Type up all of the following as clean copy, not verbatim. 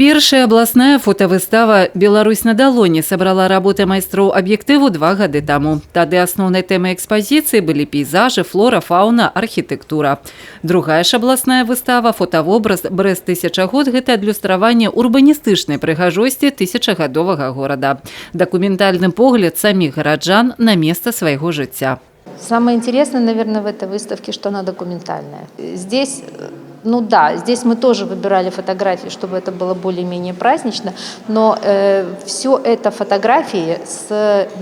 Першая абласная фотавыстава «Беларусь на далоні» сабрала работы майстроў аб'ектыву 2 гады таму. Тады асноўнай тэмай экспазіцыі былі пейзажы, флора, фауна, архітэктура. Другая ж абласная выстава «Фотавобраз Брэст тысяча год» – гэта адлюстраванне урбаністычнай прыгажосці тысячагадовага горада. Дакументальны погляд самих гараджан на место свайго жыцця. Самое интересное, наверное, в этой выставке, что она документальная. Здесь, ну да, здесь мы тоже выбирали фотографии, чтобы это было более-менее празднично, но все это фотографии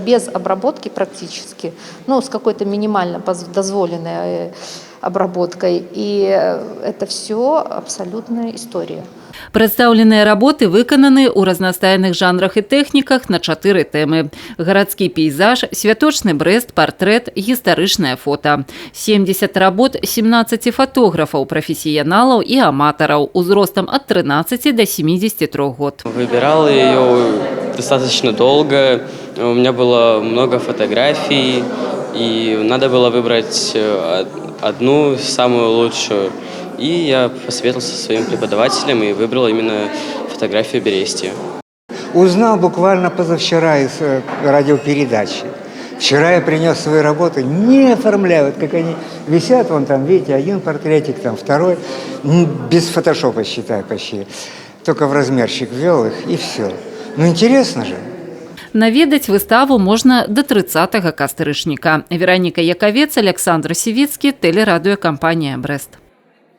без обработки практически, ну, с какой-то минимально дозволенной обработкой, и это все абсолютная история. Прадстаўленыя работы выкананы ў разнастайных жанрах і тэхніках на 4 тэмы. Гарадскі пейзаж, святочны Брэст, партрэт, гістарычнае фота. 70 работ 17 фотографаў, прафесіяналаў і аматараў узростам ад 13 до 73 год. Выбирал ее достаточно долго. У меня было много фотографий, и надо было выбрать одну, самую лучшую. И я посоветовался со своим преподавателем и выбрал именно фотографию Берестия. Узнал буквально позавчера из радиопередачи. Вчера я принес свои работы, не оформляют, как они висят, вон там, видите, один портретик, там второй, без фотошопа, считай, почти. Только в размерчик ввел их, и все. Ну, интересно же. Наведаць выставу можна до 30 кастрычніка. Вероніка Якавец, Александр Сівіцкі, тэлерадыёкампанія «Брэст».